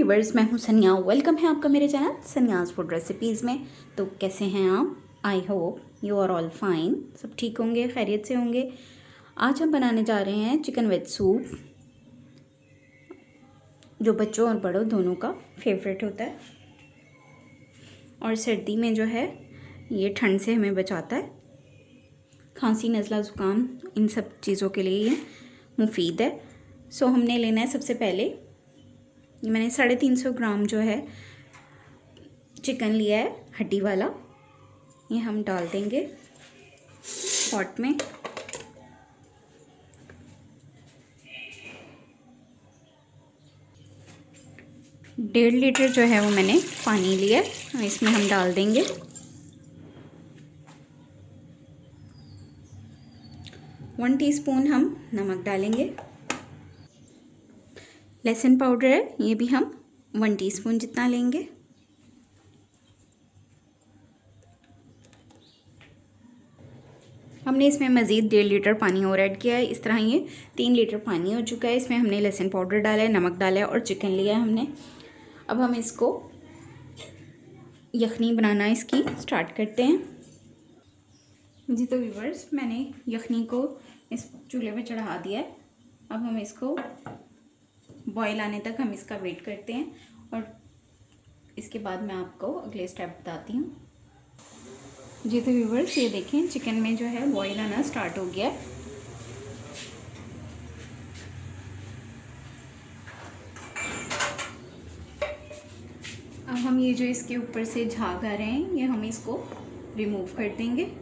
Viewers, मैं हूं सनिया। वेलकम है आपका मेरे चैनल सनियाज फूड रेसिपीज़ में। तो कैसे हैं आप? I hope you are all fine. सब ठीक होंगे, खैरियत से होंगे। आज हम बनाने जा रहे हैं चिकन वेज सूप, जो बच्चों और बड़ों दोनों का फेवरेट होता है और सर्दी में जो है ये ठंड से हमें बचाता है। खांसी, नज़ला, ज़ुकाम, इन सब चीज़ों के लिए ये मुफीद है। सो हमने लेना है सबसे पहले, मैंने 350 ग्राम जो है चिकन लिया है, हड्डी वाला। ये हम डाल देंगे पॉट में। डेढ़ लीटर जो है वो मैंने पानी लिया है, इसमें हम डाल देंगे 1 टीस्पून हम नमक डालेंगे। लहसुन पाउडर है, ये भी हम 1 टीस्पून जितना लेंगे। हमने इसमें मज़ीद 1.5 लीटर पानी और ऐड किया है। इस तरह ये 3 लीटर पानी हो चुका है। इसमें हमने लहसुन पाउडर डाला है, नमक डाला है और चिकन लिया है हमने। अब हम इसको यखनी बनाना इसकी स्टार्ट करते हैं। जी तो व्यूवर्स, मैंने यखनी को इस चूल्हे पे चढ़ा दिया है। अब हम इसको बॉईल आने तक हम इसका वेट करते हैं और इसके बाद मैं आपको अगले स्टेप बताती हूँ। जी तो व्यूवर्स, ये देखें चिकन में जो है बॉईल आना स्टार्ट हो गया है। अब हम ये जो इसके ऊपर से झाग आ रहे हैं, ये हम इसको रिमूव कर देंगे।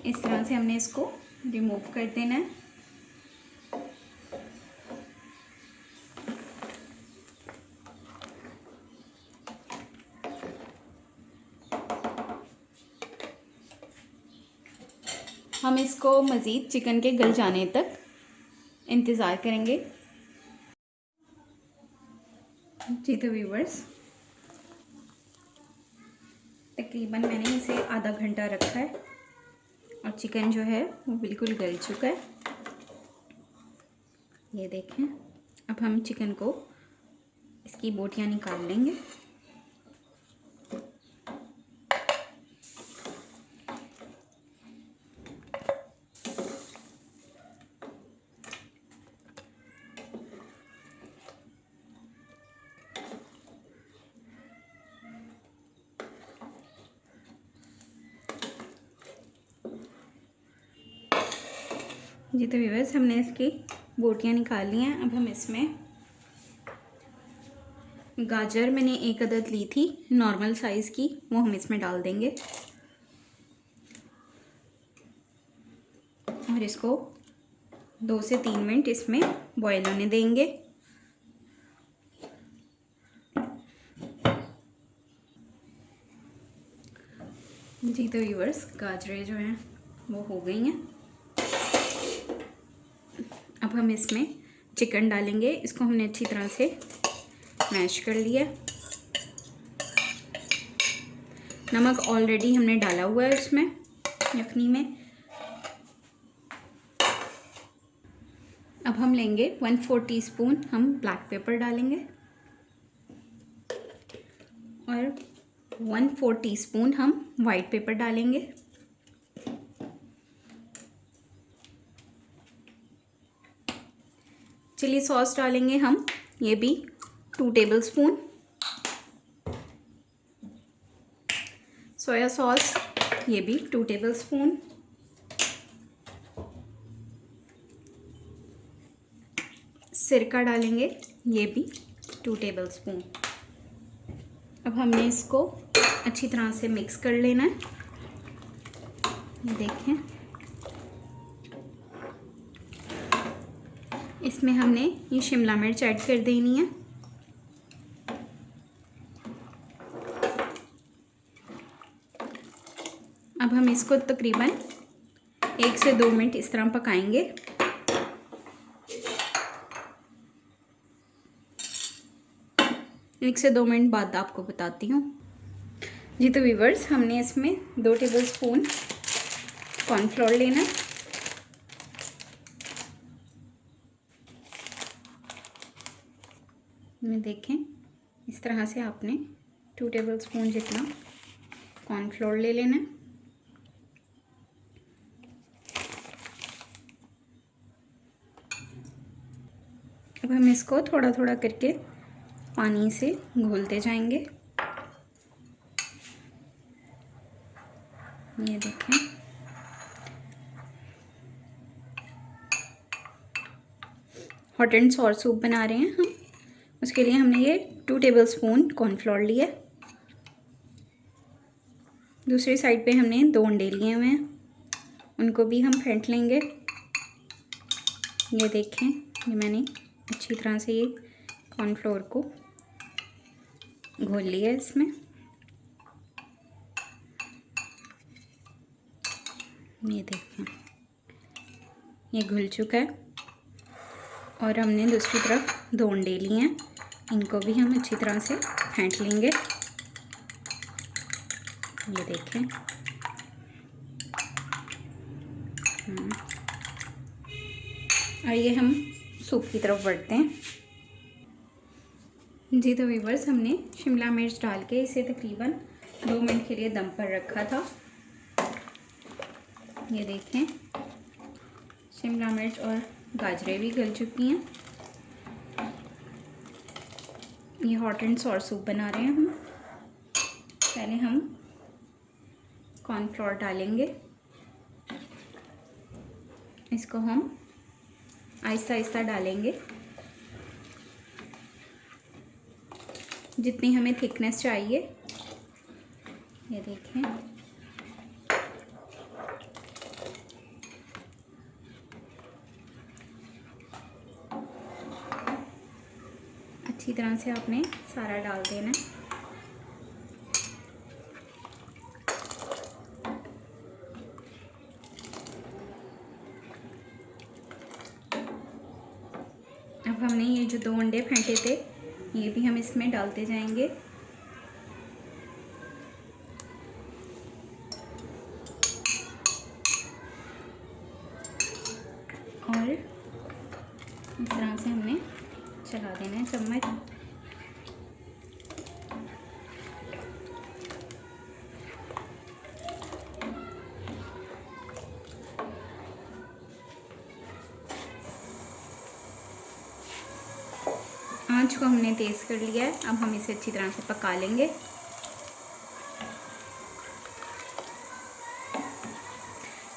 इस तरह से हमने इसको रिमूव कर देना है। हम इसको मज़ीद चिकन के गल जाने तक इंतज़ार करेंगे। जी तो व्यूवर्स, तकरीबन मैंने इसे आधा घंटा रखा है और चिकन जो है वो बिल्कुल गल चुका है। ये देखें। अब हम चिकन को इसकी बोटियां निकाल लेंगे। जी तो व्यूअर्स, हमने इसकी बोटियां निकाल ली हैं। अब हम इसमें गाजर मैंने 1 अदद ली थी नॉर्मल साइज़ की, वो हम इसमें डाल देंगे और इसको 2 से 3 मिनट इसमें बॉईल होने देंगे। जी तो व्यूअर्स, गाजरें जो हैं वो हो गई हैं। अब हम इसमें चिकन डालेंगे। इसको हमने अच्छी तरह से मैश कर लिया। नमक ऑलरेडी हमने डाला हुआ है उसमें यखनी में। अब हम लेंगे 1/4 टीस्पून हम ब्लैक पेपर डालेंगे और 1/4 टीस्पून हम वाइट पेपर डालेंगे। चिली सॉस डालेंगे हम, ये भी 2 टेबलस्पून। सोया सॉस, ये भी 2 टेबलस्पून। सिरका डालेंगे, ये भी 2 टेबलस्पून। अब हमने इसको अच्छी तरह से मिक्स कर लेना है। ये देखें, इसमें हमने ये शिमला मिर्च ऐड कर देनी है। अब हम इसको तकरीबन 1 से 2 मिनट इस तरह पकाएंगे। एक से 2 मिनट बाद आपको बताती हूँ। जी तो व्यूवर्स, हमने इसमें 2 टेबलस्पून कॉर्नफ्लोर लेना है में देखें, इस तरह से आपने 2 टेबलस्पून जितना कॉर्नफ्लोर ले लेना है। अब हम इसको थोड़ा थोड़ा करके पानी से घोलते जाएंगे। ये देखें, हॉट एंड सॉर सूप बना रहे हैं हम। उसके लिए हमने ये 2 टेबलस्पून कॉर्नफ्लोर लिया। दूसरी साइड पे हमने 2 अंडे लिए हुए हैं, उनको भी हम फेंट लेंगे। ये देखें, ये मैंने अच्छी तरह से ये कॉर्नफ्लोर को घोल लिया है इसमें। ये देखें, ये घुल चुका है। और हमने दूसरी तरफ 2 अंडे लिए हैं, इनको भी हम अच्छी तरह से फेंट लेंगे। ये देखें, आइए हम सूप की तरफ बढ़ते हैं। जी तो व्यूअर्स, हमने शिमला मिर्च डाल के इसे तकरीबन 2 मिनट के लिए दम पर रखा था। ये देखें, शिमला मिर्च और गाजरें भी गल चुकी हैं। ये हॉट एंड सॉर सूप बना रहे हैं हम। पहले हम कॉर्नफ्लोर डालेंगे, इसको हम आहिस्ता आहिस्ता डालेंगे, जितनी हमें थिकनेस चाहिए। ये देखें, अच्छी तरह से आपने सारा डाल देना है। अब हमने ये जो 2 अंडे फेंटे थे, ये भी हम इसमें डालते जाएंगे। और इस तरह से हमने चला देना है चम्मच। आँच को हमने तेज़ कर लिया है। अब हम इसे अच्छी तरह से पका लेंगे।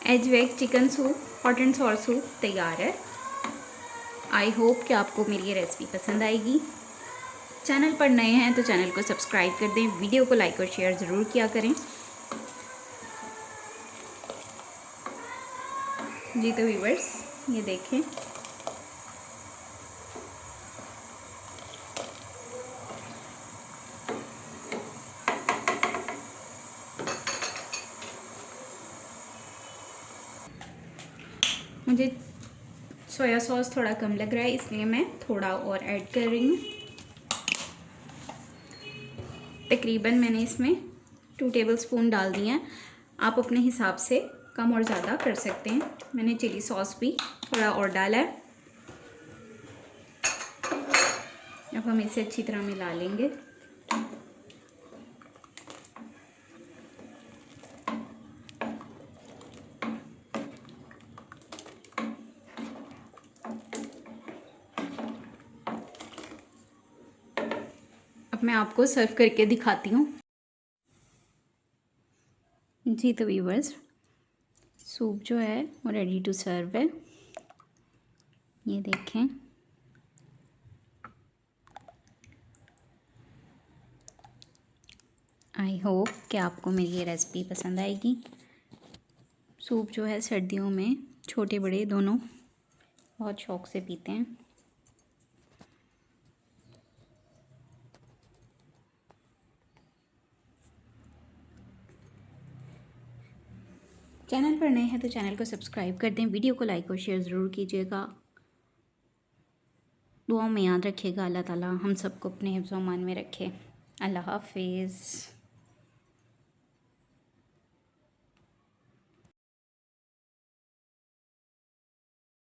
एग वेग chicken soup, hot and sour soup तैयार है। आई होप कि आपको मेरी ये रेसिपी पसंद आएगी। चैनल पर नए हैं तो चैनल को सब्सक्राइब कर दें, वीडियो को लाइक और शेयर ज़रूर किया करें। जी तो व्यूअर्स, ये देखें, मुझे सोया सॉस थोड़ा कम लग रहा है, इसलिए मैं थोड़ा और ऐड कर रही हूँ। तकरीबन मैंने इसमें 2 टेबलस्पून डाल दिए हैं। आप अपने हिसाब से कम और ज़्यादा कर सकते हैं। मैंने चिली सॉस भी थोड़ा और डाला है। अब हम इसे अच्छी तरह मिला लेंगे। अब मैं आपको सर्व करके दिखाती हूँ। जी तो व्यूअर्स, सूप जो है वो रेडी टू सर्व है। ये देखें, आई होप कि आपको मेरी ये रेसिपी पसंद आएगी। सूप जो है सर्दियों में छोटे बड़े दोनों बहुत शौक़ से पीते हैं। चैनल पर नए हैं तो चैनल को सब्सक्राइब कर दें, वीडियो को लाइक और शेयर ज़रूर कीजिएगा। दुआओं में याद रखिएगा। अल्लाह ताला हम सबको अपने हिफ्ज़-ओ-अमान में रखे। अल्लाह हाफ़िज़।